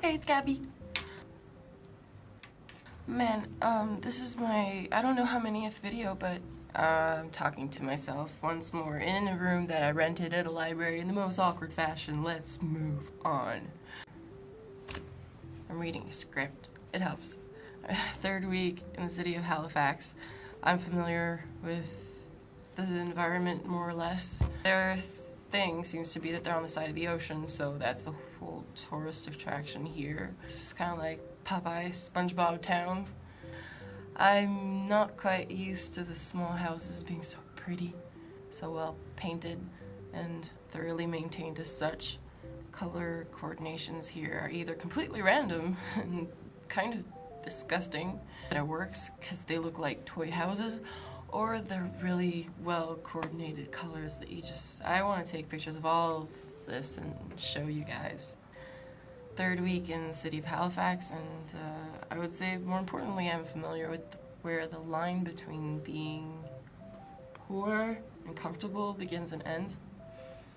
Hey, it's Gabby. Man, this is my, I don't know how manyth video, but I'm talking to myself once more in a room that I rented at a library in the most awkward fashion. Let's move on. I'm reading a script. It helps. Third week in the city of Halifax. I'm familiar with the environment more or less. Their thing seems to be that they're on the side of the ocean, so that's the whole tourist attraction here. It's kind of like Popeye, SpongeBob town. I'm not quite used to the small houses being so pretty, so well painted, and thoroughly maintained as such. Color coordinations here are either completely random and kind of disgusting, but it works because they look like toy houses, or they're really well coordinated colors that I want to take pictures of all of this and show you guys. Third week in the city of Halifax, and I would say more importantly I'm familiar with where the line between being poor and comfortable begins and ends.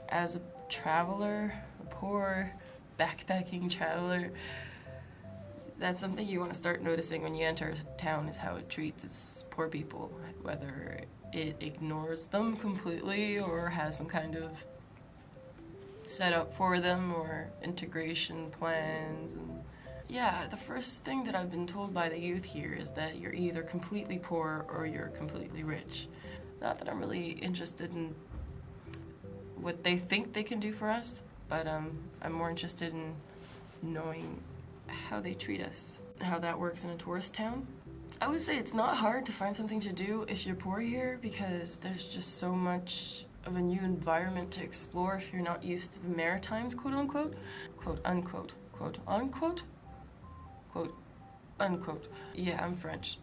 As a traveler, a poor backpacking traveler, that's something you want to start noticing when you enter a town, is how it treats its poor people, whether it ignores them completely or has some kind of set up for them or integration plans. And yeah, the first thing that I've been told by the youth here is that you're either completely poor or you're completely rich. Not that I'm really interested in what they think they can do for us, but I'm more interested in knowing how they treat us, how that works in a tourist town. I would say it's not hard to find something to do if you're poor here, because there's just so much of a new environment to explore if you're not used to the Maritimes, quote unquote. Quote unquote. Quote unquote. Quote unquote. Yeah, I'm French.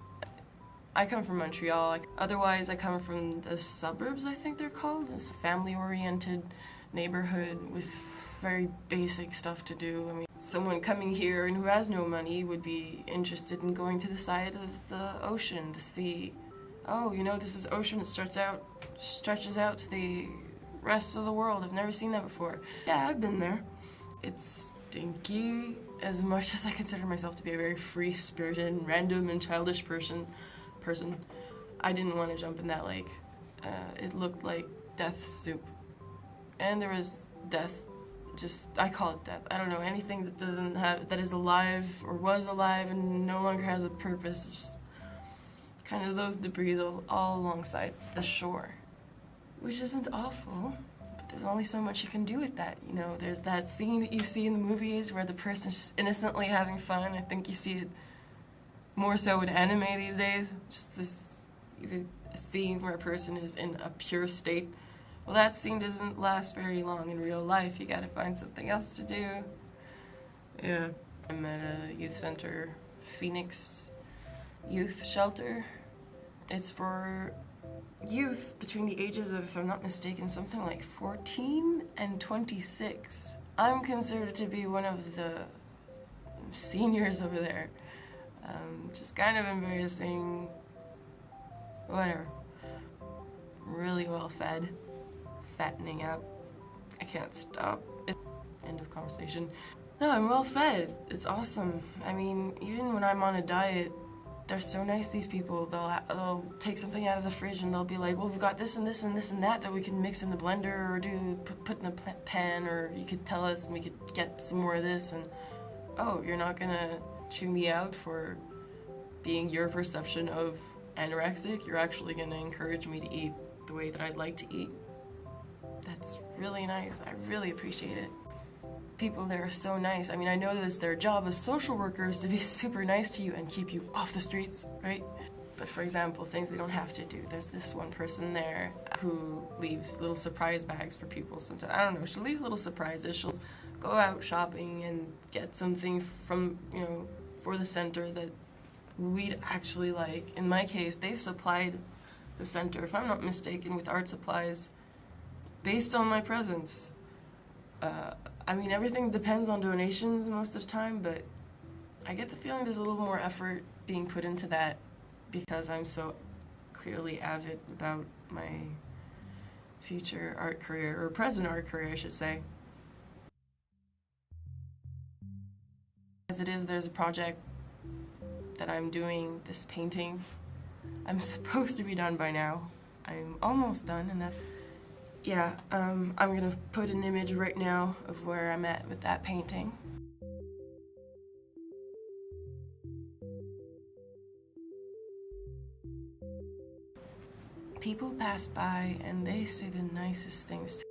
I come from Montreal. Otherwise, I come from the suburbs, I think they're called. It's a family-oriented neighborhood with very basic stuff to do. I mean, someone coming here and who has no money would be interested in going to the side of the ocean to see, oh, you know, this is ocean. It stretches out to the rest of the world. I've never seen that before. Yeah, I've been there. It's stinky. As much as I consider myself to be a very free-spirited, random, and childish person, I didn't want to jump in that lake. It looked like death soup. And there was death, I call it death. I don't know, anything that is alive or was alive and no longer has a purpose. It's just kind of those debris all alongside the shore. Which isn't awful, but there's only so much you can do with that. You know, there's that scene that you see in the movies where the person's just innocently having fun. I think you see it more so in anime these days. Just this a scene where a person is in a pure state. Well, that scene doesn't last very long in real life. You gotta find something else to do. Yeah. I'm at a youth center, Phoenix Youth Shelter. It's for youth between the ages of, if I'm not mistaken, something like 14 and 26. I'm considered to be one of the seniors over there. Just kind of embarrassing. Whatever. Really well fed. Fattening up. I can't stop. End of conversation. No, I'm well fed. It's awesome. I mean, even when I'm on a diet, they're so nice, these people. They'll take something out of the fridge and they'll be like, well, we've got this and this and this and that we can mix in the blender or put in a pan, or you could tell us and we could get some more of this. And oh, you're not gonna chew me out for being your perception of anorexic. You're actually gonna encourage me to eat the way that I'd like to eat. That's really nice. I really appreciate it. People there are so nice. I mean, I know that it's their job as social workers to be super nice to you and keep you off the streets, right? But for example, things they don't have to do. There's this one person there who leaves little surprise bags for people sometimes. I don't know, she leaves little surprises. She'll go out shopping and get something from, you know, for the center that we'd actually like. In my case, they've supplied the center, if I'm not mistaken, with art supplies based on my presence. I mean, everything depends on donations most of the time, but I get the feeling there's a little more effort being put into that because I'm so clearly avid about my future art career, or present art career, I should say. As it is, there's a project that I'm doing, this painting. I'm supposed to be done by now. I'm almost done, and I'm gonna put an image right now of where I'm at with that painting. People pass by and they say the nicest things